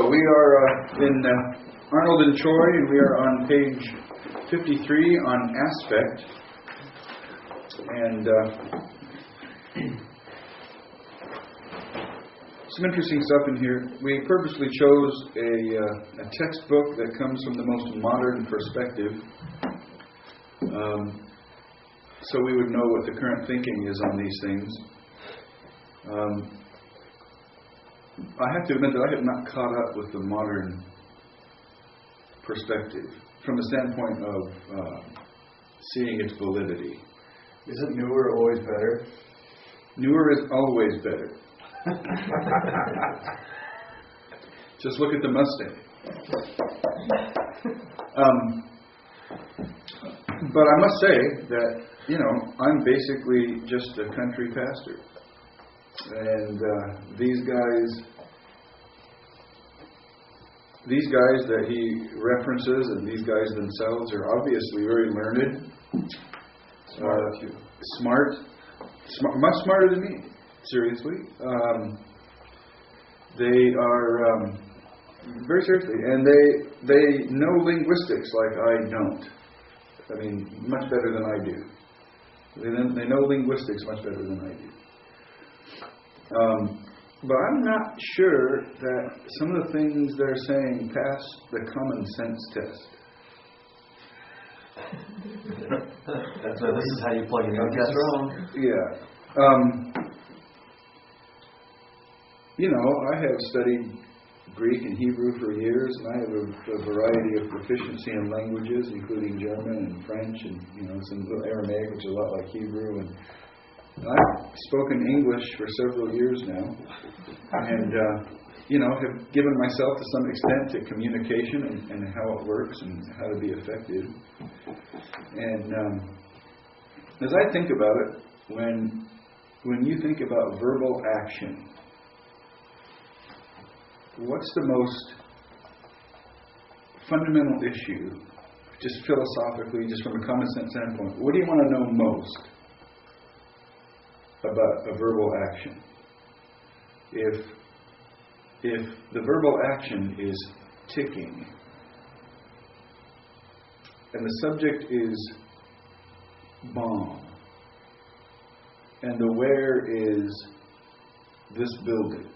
So we are in Arnold and Choi, and we are on page 53 on aspect. And some interesting stuff in here. We purposely chose a textbook that comes from the most modern perspective, so we would know what the current thinking is on these things. I have to admit that I have not caught up with the modern perspective from the standpoint of seeing its validity. Isn't newer always better? Newer is always better. Just look at the Mustang. But I must say that, I'm basically just a country pastor. And these guys that he references, and these guys themselves, are obviously very learned, smart, much smarter than me. Seriously, they are very seriously, and they know linguistics like I don't. I mean, much better than I do. They know linguistics much better than I do. But I'm not sure that some of the things they're saying pass the common sense test. So this is how you plug in. Guess wrong. Yeah. I have studied Greek and Hebrew for years, and I have a variety of proficiency in languages, including German and French, and some little Aramaic, which is a lot like Hebrew. And I've spoken English for several years now, and have given myself to some extent to communication and how it works and how to be effective. And as I think about it, when you think about verbal action, what's the most fundamental issue, just philosophically, just from a common sense standpoint? What do you want to know most about a verbal action? If the verbal action is ticking, and the subject is bomb, and the where is this building,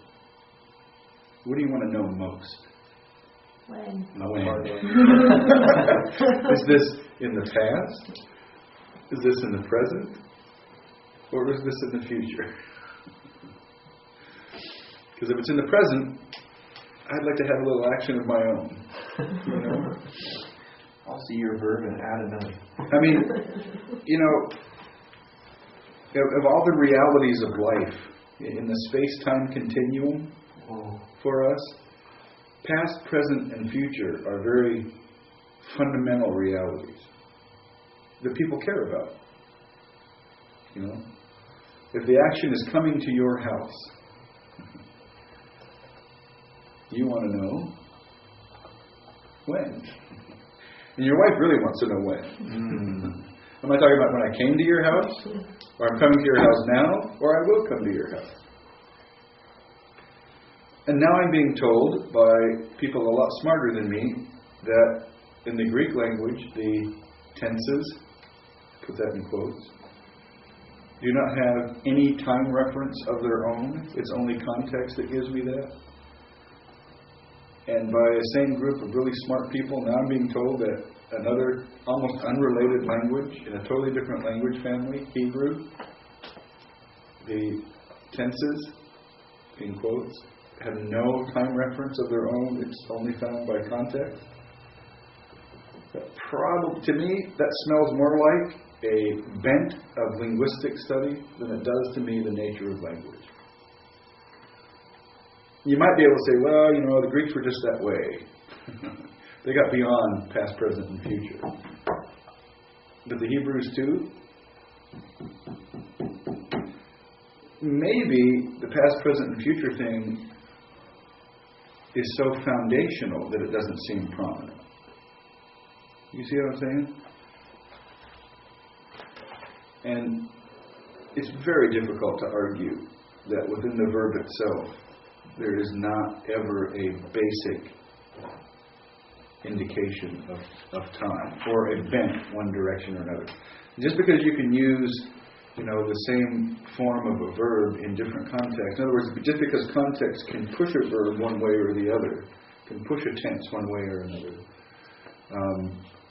what do you want to know most? When? Is this in the past? Is this in the present? Or is this in the future? Because if it's in the present, I'd like to have a little action of my own. I'll see your verb and add another. I mean, of all the realities of life in the space-time continuum for us, past, present, and future are very fundamental realities that people care about. If the action is coming to your house, you want to know when. And your wife really wants to know when. Am I talking about when I came to your house? Or I'm coming to your house now? Or I will come to your house? And now I'm being told by people a lot smarter than me that in the Greek language, the tenses, put that in quotes, do not have any time reference of their own. It's only context that gives me that. And by the same group of really smart people, now I'm being told that another almost unrelated language, in a totally different language family, Hebrew, the tenses, in quotes, have no time reference of their own. It's only found by context. To me, that smells more like a bent of linguistic study than it does to me the nature of language. You might be able to say, well, the Greeks were just that way. They got beyond past, present, and future. But the Hebrews too? Maybe the past, present, and future thing is so foundational that it doesn't seem prominent. You see what I'm saying? And it's very difficult to argue that within the verb itself there is not ever a basic indication of time or a bent one direction or another. Just because you can use, the same form of a verb in different contexts. In other words, just because context can push a verb one way or the other, can push a tense one way or another,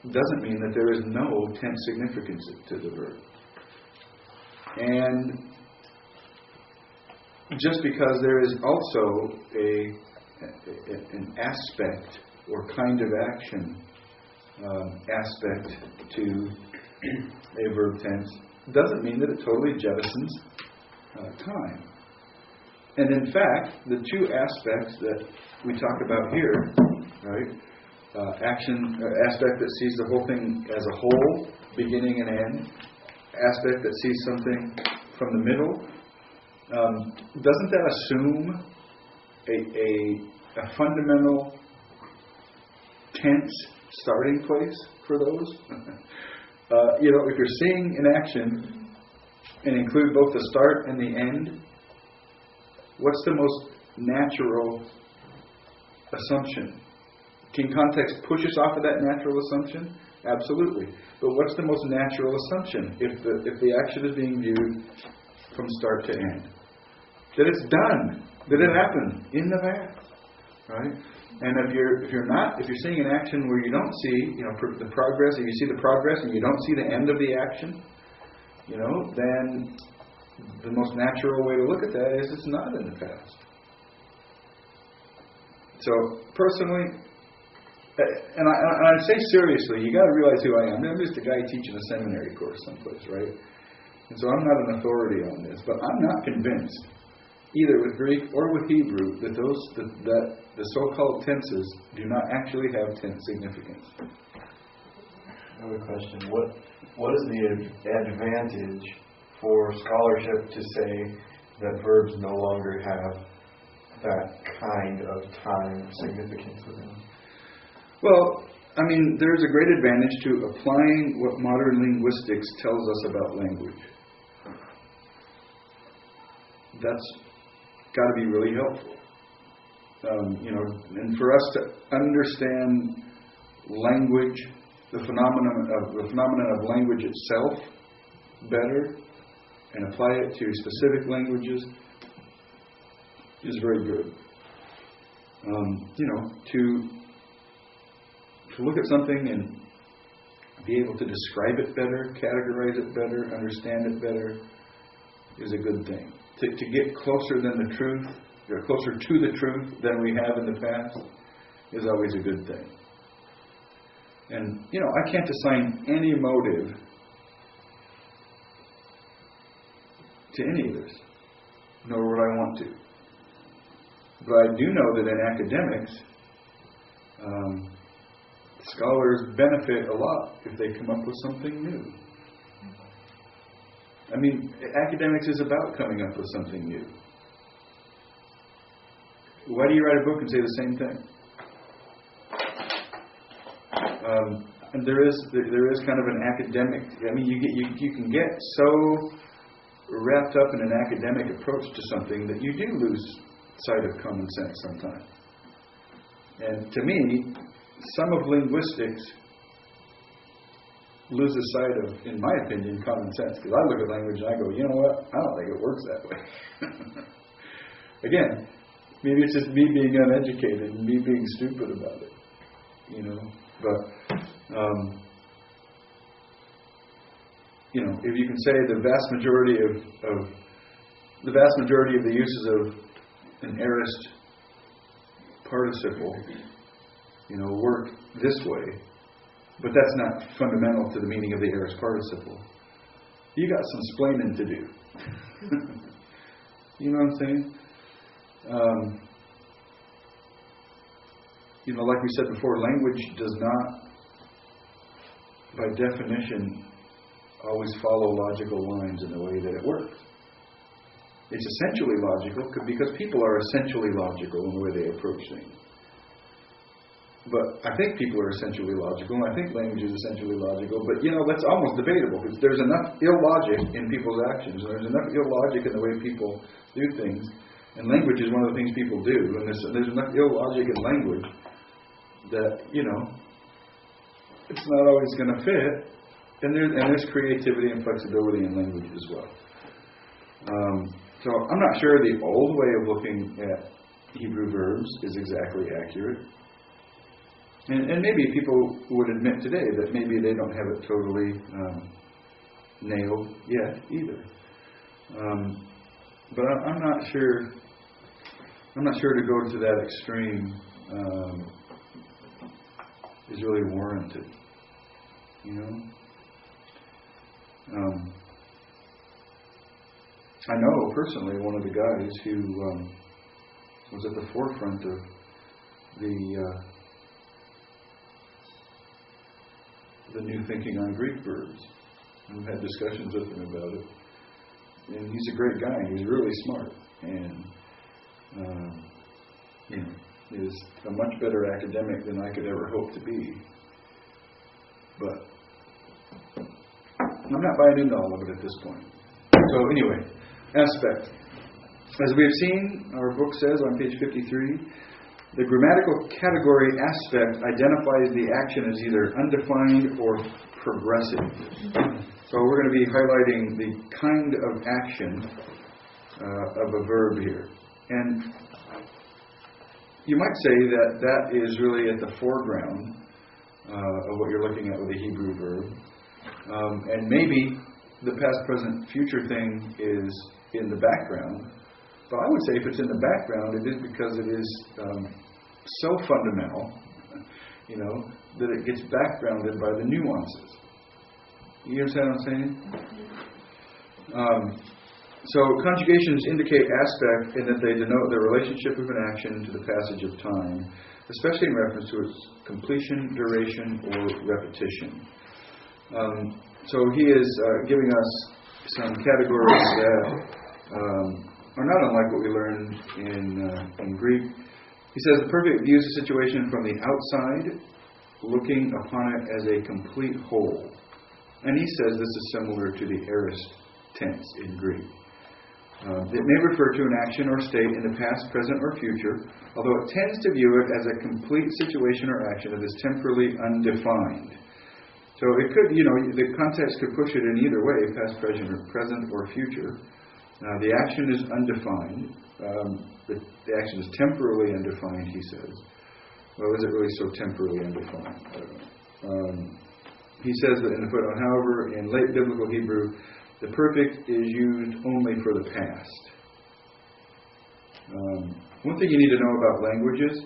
doesn't mean that there is no tense significance to the verb. And just because there is also an aspect or kind of action aspect to a verb tense, doesn't mean that it totally jettisons time. And in fact, the two aspects that we talk about here, right? Aspect that sees the whole thing as a whole, beginning and end. Aspect that sees something from the middle. Doesn't that assume a fundamental tense starting place for those? If you're seeing an action and include both the start and the end, what's the most natural assumption? Can context push us off of that natural assumption? Absolutely. But what's the most natural assumption if the action is being viewed from start to end? That it's done. That it happened in the past. Right? And if you're seeing an action where you don't see, the progress, if you see the progress and you don't see the end of the action, then the most natural way to look at that is it's not in the past. So personally, and I say seriously, you got to realize who I am. I'm just a guy teaching a seminary course someplace, right? And so I'm not an authority on this, but I'm not convinced, either with Greek or with Hebrew, that the so-called tenses do not actually have tense significance. Another question: What is the advantage for scholarship to say that verbs no longer have that kind of time significance within them? Well, there's a great advantage to applying what modern linguistics tells us about language. That's got to be really helpful. And for us to understand language, the phenomenon of language itself better, and apply it to specific languages is very good. To look at something and be able to describe it better, categorize it better, understand it better, is a good thing. To get closer than the truth, or closer to the truth than we have in the past, is always a good thing. And, I can't assign any motive to any of this, nor would I want to. But I do know that in academics, scholars benefit a lot if they come up with something new. Academics is about coming up with something new. Why do you write a book and say the same thing? And there is kind of an academic. You can get so wrapped up in an academic approach to something that you do lose sight of common sense sometimes. And to me, some of linguistics loses sight of, in my opinion, common sense. Because I look at language and I go, you know what? I don't think it works that way. Again, maybe it's just me being uneducated and me being stupid about it. But if you can say the vast majority of the uses of an aorist participle, work this way, but that's not fundamental to the meaning of the aorist participle. You got some splaining to do. You know what I'm saying? Like we said before, language does not, by definition, always follow logical lines in the way that it works. It's essentially logical because people are essentially logical in the way they approach things. But I think people are essentially logical, and I think language is essentially logical. But, that's almost debatable, because there's enough illogic in people's actions, and there's enough illogic in the way people do things, And language is one of the things people do. And there's enough illogic in language that, it's not always going to fit. And there's creativity and flexibility in language as well. So I'm not sure the old way of looking at Hebrew verbs is exactly accurate. And maybe people would admit today that maybe they don't have it totally nailed yet either. But I'm not sure. I'm not sure to go to that extreme is really warranted. I know personally one of the guys who was at the forefront of the new thinking on Greek verbs. I've had discussions with him about it. And he's a great guy. He's really smart. And, is a much better academic than I could ever hope to be. But I'm not buying into all of it at this point. So anyway, aspect. As we have seen, our book says on page 53, the grammatical category aspect identifies the action as either undefined or progressive. So we're going to be highlighting the kind of action of a verb here. And you might say that is really at the foreground of what you're looking at with a Hebrew verb. And maybe the past, present, future thing is in the background. But I would say if it's in the background, it is because it is so fundamental, that it gets backgrounded by the nuances. You understand what I'm saying? So conjugations indicate aspect in that they denote the relationship of an action to the passage of time, especially in reference to its completion, duration, or repetition. So he is giving us some categories that are not unlike what we learned in Greek. He says the perfect views the situation from the outside, looking upon it as a complete whole. And he says this is similar to the aorist tense in Greek. It may refer to an action or state in the past, present, or future, although it tends to view it as a complete situation or action that is temporally undefined. So it could, the context could push it in either way, past, present, or future. The action is undefined. The action is temporally undefined, he says. Well, is it really so temporally undefined? I don't know. He says that in the footnote, however, in late biblical Hebrew, the perfect is used only for the past. One thing you need to know about languages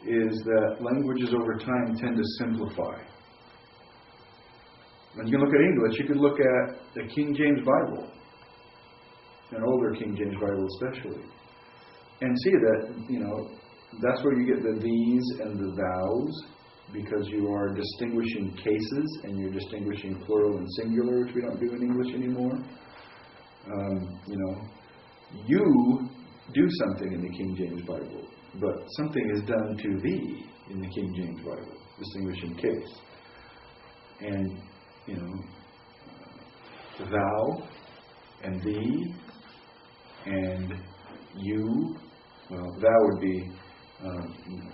is that languages over time tend to simplify. When you look at English, you could look at the King James Bible, an older King James Bible especially, and see that, that's where you get the these and the thous, because you are distinguishing cases and you're distinguishing plural and singular, which we don't do in English anymore. You do something in the King James Bible, but something is done to thee in the King James Bible, distinguishing case. And, thou and thee and you, well, thou would be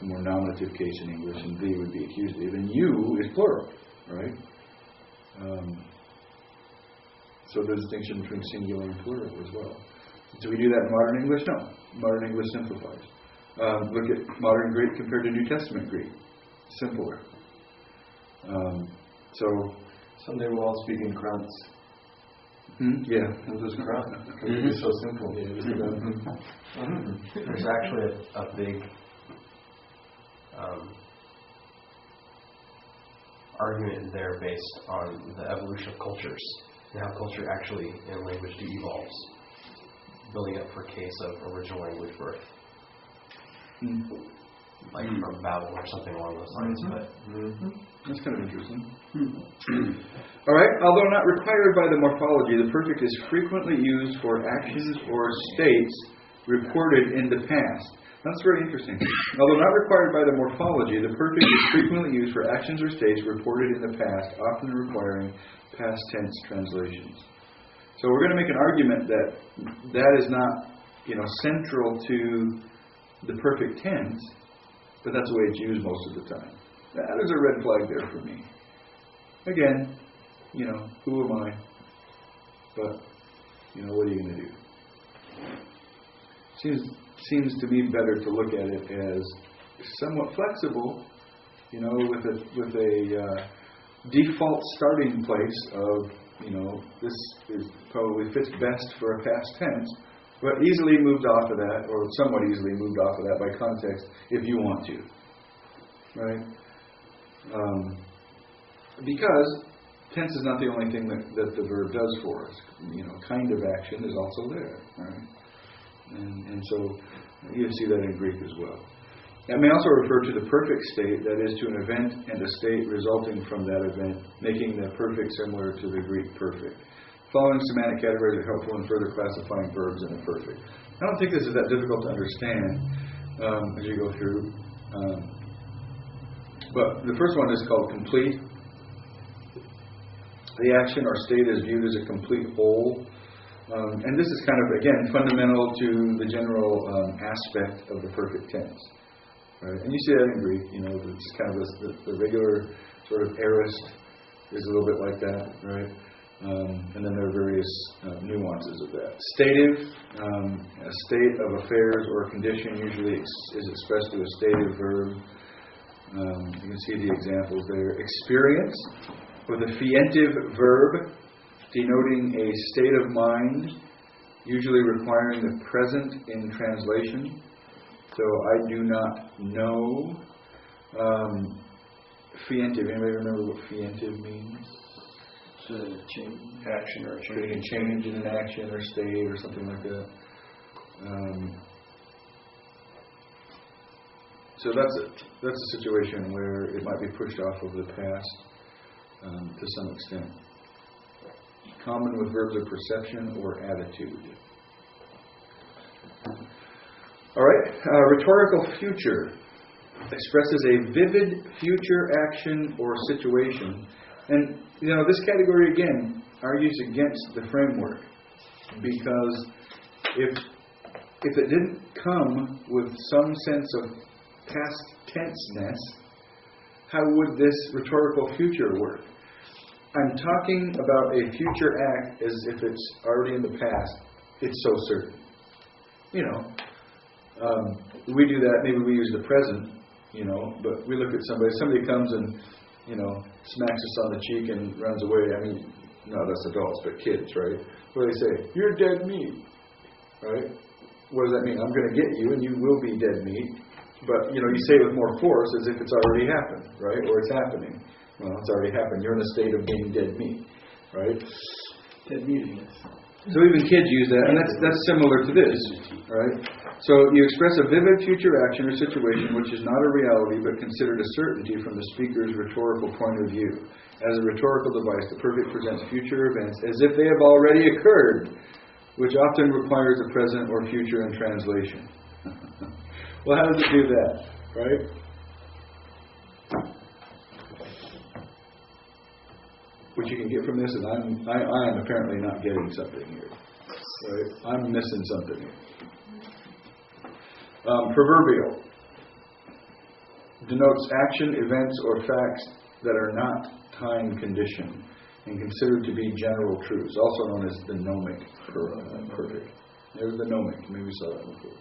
more nominative case in English, and thee would be accusative, and you is plural, right? So there's a distinction between singular and plural as well. Do we do that in modern English? No. Modern English simplifies. Look at modern Greek compared to New Testament Greek. Simpler. Someday we'll all speak in grunts. Yeah. Just grunt. It's so simple. Yeah, just about. There's actually a big argument there based on the evolution of cultures and how culture actually in language evolves, building up for a case of original language birth. Like from Babel or something along those lines. But that's kind of interesting. All right. Although not required by the morphology, the perfect is frequently used for actions or states reported in the past. That's very interesting. Although not required by the morphology, the perfect is frequently used for actions or states reported in the past, often requiring past tense translations. So we're going to make an argument that is not central to the perfect tense, but that's the way it's used most of the time. That is a red flag there for me. Again, who am I? But, what are you going to do? Seems to me better to look at it as somewhat flexible, with a default starting place of, this is probably fits best for a past tense, but easily moved off of that, or somewhat easily moved off of that by context if you want to. Right? Because tense is not the only thing that the verb does for us. Kind of action is also there. Right? And so you see that in Greek as well. It may also refer to the perfect state, that is, to an event and a state resulting from that event, making the perfect similar to the Greek perfect. Following semantic categories are helpful in further classifying verbs in a perfect. I don't think this is that difficult to understand as you go through. But the first one is called complete. The action or state is viewed as a complete whole. And this is kind of, again, fundamental to the general aspect of the perfect tense. Right? And you see that in Greek, it's kind of the regular sort of aorist is a little bit like that, right? And then there are various nuances of that. Stative, a state of affairs or a condition usually is expressed through a stative verb. You can see the examples there. Experience, with a fientive verb denoting a state of mind, usually requiring the present in translation. So I do not know. Fientive. Anybody remember what fientive means? To change action or Creating change in an action or state or something like that. So that's a situation where it might be pushed off of the past to some extent. Common with verbs of perception or attitude. All right, rhetorical future expresses a vivid future action or situation. And, this category, again, argues against the framework. Because if it didn't come with some sense of past tenseness, how would this rhetorical future work? I'm talking about a future act as if it's already in the past. It's so certain. We do that, maybe we use the present, but we look at somebody comes and, smacks us on the cheek and runs away. I mean, no, that's adults, but kids, right? What do they say? You're dead meat, right? What does that mean? I'm going to get you and you will be dead meat. But, you say it with more force as if it's already happened, right? Or it's happening. Well, it's already happened. You're in a state of being dead meat, right? dead meatiness. So even kids use that, and that's similar to this, right? So you express a vivid future action or situation which is not a reality but considered a certainty from the speaker's rhetorical point of view. As a rhetorical device, the perfect presents future events as if they have already occurred, which often requires a present or future in translation. Well, how does it do that, right? What you can get from this is I am apparently not getting something here. Right? I'm missing something here. Proverbial denotes action, events, or facts that are not time conditioned and considered to be general truths, also known as the gnomic perfect. There's the gnomic. Maybe we saw that before.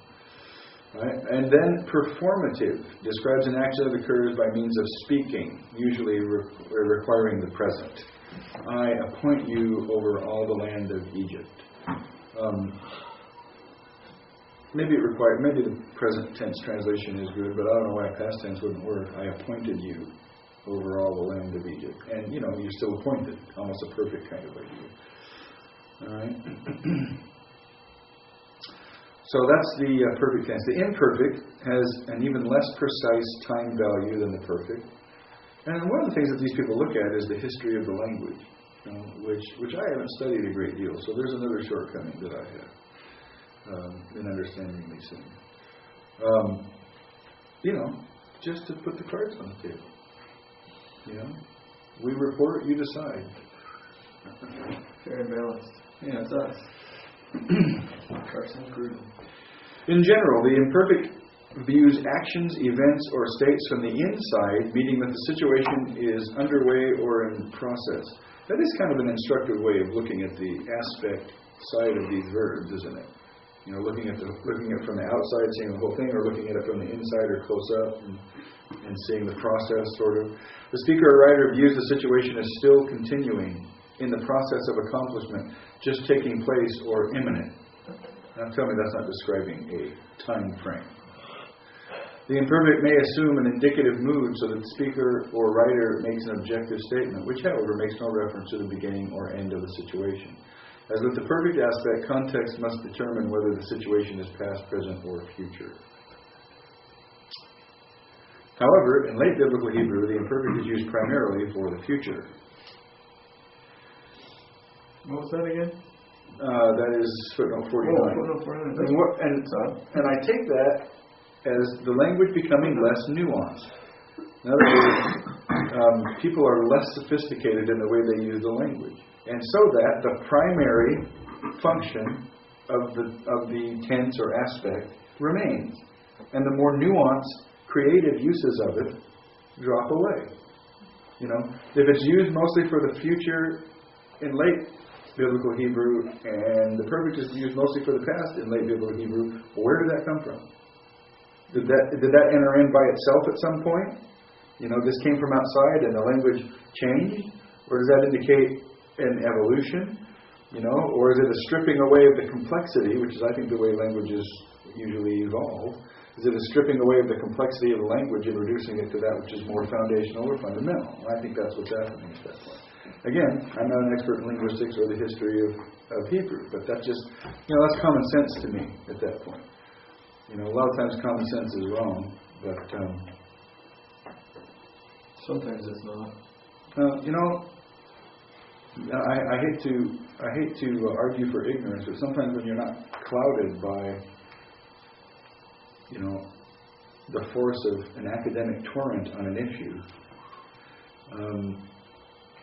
Right? And then performative describes an action that occurs by means of speaking, usually requiring the present. I appoint you over all the land of Egypt. Maybe the present tense translation is good, but I don't know why past tense wouldn't work. I appointed you over all the land of Egypt. And, you're still appointed. Almost a perfect kind of idea. All right? So that's the perfect tense. The imperfect has an even less precise time value than the perfect. And one of the things that these people look at is the history of the language, which I haven't studied a great deal. So there's another shortcoming that I have in understanding these things. Just to put the cards on the table. We report, you decide. Fair and balanced. Yeah, it's us. Carson Gruden. In general, the imperfect views actions, events, or states from the inside, meaning that the situation is underway or in process. That is kind of an instructive way of looking at the aspect side of these verbs, isn't it? You know, looking at it from the outside, seeing the whole thing, or looking at it from the inside or close up and seeing the process, sort of. The speaker or writer views the situation as still continuing in the process of accomplishment, just taking place or imminent. Now tell me that's not describing a time frame. The imperfect may assume an indicative mood so that the speaker or writer makes an objective statement, which, however, makes no reference to the beginning or end of the situation. As with the perfect aspect, context must determine whether the situation is past, present, or future. However, in late biblical Hebrew, the imperfect is used primarily for the future. What was that again? That is footnote 49. Footnote 49. And I take that as the language becoming less nuanced. In other words, people are less sophisticated in the way they use the language. And so that the primary function of the tense or aspect remains. And the more nuanced, creative uses of it drop away. You know, if it's used mostly for the future in late biblical Hebrew, and the perfect is used mostly for the past in late biblical Hebrew, where did that come from? Did that enter in by itself at some point? You know, this came from outside and the language changed? Or does that indicate an evolution? You know, or is it a stripping away of the complexity, which is, I think, the way languages usually evolve? Is it a stripping away of the complexity of the language and reducing it to that which is more foundational or fundamental? I think that's what's happening at that point. Again, I'm not an expert in linguistics or the history of Hebrew, but that's just, you know, that's common sense to me at that point. You know, a lot of times common sense is wrong, but sometimes it's not. You know, I hate to argue for ignorance, but sometimes when you're not clouded by, you know, the force of an academic torrent on an issue,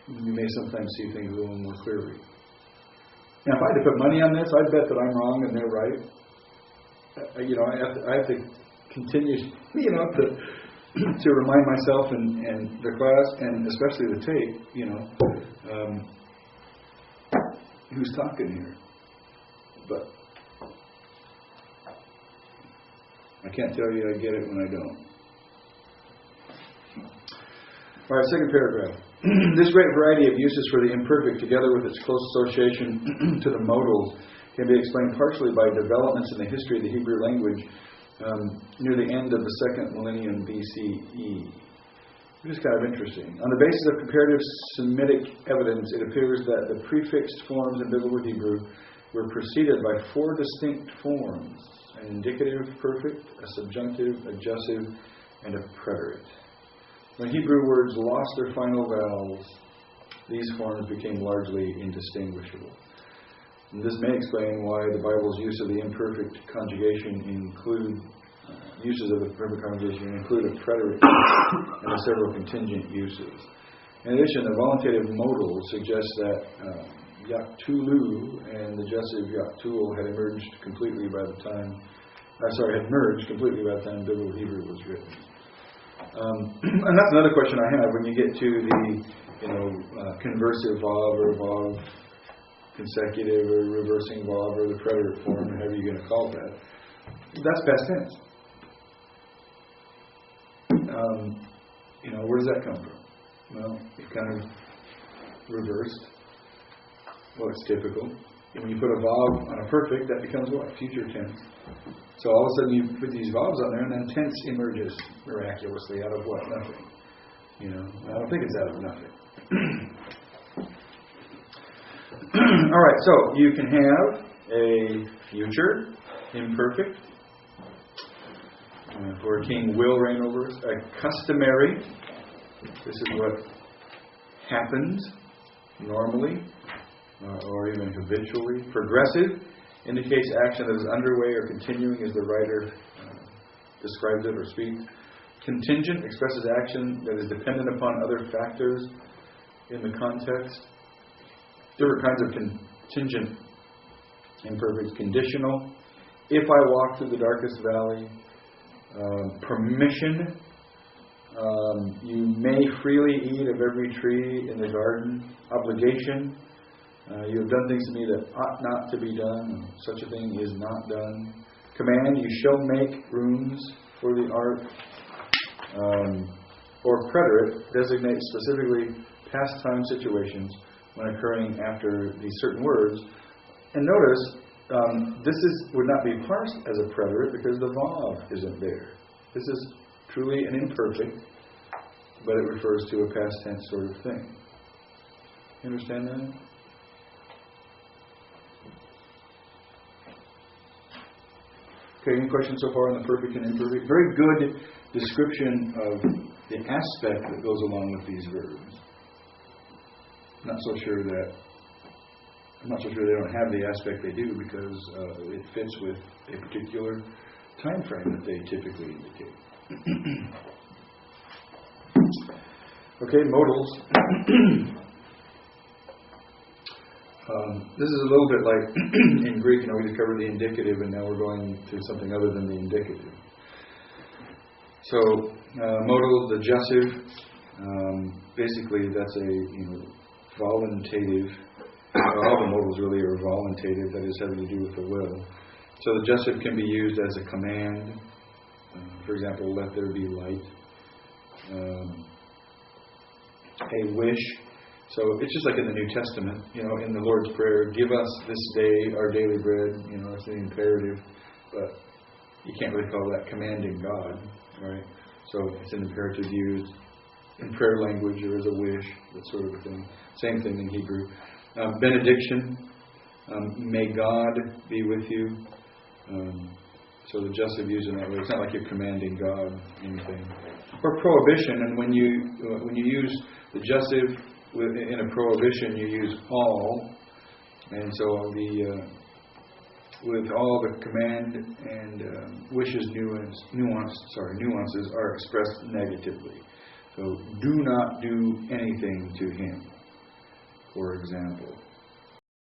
you may sometimes see things a little more clearly. Now, if I had to put money on this, I'd bet that I'm wrong and they're right. You know, I have to continue, you know, to remind myself and the class, and especially the tape, you know, who's talking here. But I can't tell you I get it when I don't. All right, second paragraph. This great variety of uses for the imperfect, together with its close association to the modals, can be explained partially by developments in the history of the Hebrew language near the end of the second millennium BCE. Which is kind of interesting. On the basis of comparative Semitic evidence, it appears that the prefixed forms in Biblical Hebrew were preceded by four distinct forms: an indicative perfect, a subjunctive, a jussive, and a preterite. When Hebrew words lost their final vowels, these forms became largely indistinguishable. And this may explain why the Bible's use of the imperfect conjugation include a preterite and several contingent uses. In addition, the voluntative modal suggests that yaktulu and the jussive yaktul had merged completely by the time Biblical Hebrew was written. And that's another question I have when you get to the conversive vav or vav consecutive or reversing vav or the preterite form, whatever you're going to call that. That's past tense. Where does that come from? Well, it kind of reversed. Well, it's typical. And when you put a vav on a perfect, that becomes what? Future tense. So all of a sudden you put these vowels on there and then tense emerges miraculously out of what? Nothing. I don't think it's out of nothing. All right, so you can have a future imperfect for a king will reign over us. A customary, this is what happens normally or even habitually. Progressive indicates action that is underway or continuing as the writer describes it or speaks. Contingent expresses action that is dependent upon other factors in the context. Different kinds of contingent imperfects. Conditional if I walk through the darkest valley, permission. You may freely eat of every tree in the garden. Obligation. You have done things to me that ought not to be done. Such a thing is not done. Command. You shall make rooms for the ark. Or preterite designates specifically past time situations when occurring after these certain words. And notice, this would not be parsed as a preterite because the vav isn't there. This is truly an imperfect, but it refers to a past tense sort of thing. You understand that? Okay, any questions so far on the perfect and imperfect? Very good description of the aspect that goes along with these verbs. I'm not so sure they don't have the aspect they do because it fits with a particular time frame that they typically indicate. Okay, modals. This is a little bit like in Greek, we just covered the indicative and now we're going to something other than the indicative. So, modal, the jussive, basically that's a voluntative. All the modals really are voluntative, that is having to do with the will. So the jussive can be used as a command. For example, let there be light. A wish. So it's just like in the New Testament, in the Lord's Prayer, give us this day our daily bread, it's an imperative, but you can't really call that commanding God, right? So it's an imperative used in prayer language or as a wish, that sort of a thing. Same thing in Hebrew. Benediction, may God be with you. So the jussive used in that way. It's not like you're commanding God anything. Or prohibition, and when you use the jussive in a prohibition, you use all, and so with all the command and wishes nuances are expressed negatively. So do not do anything to him, for example.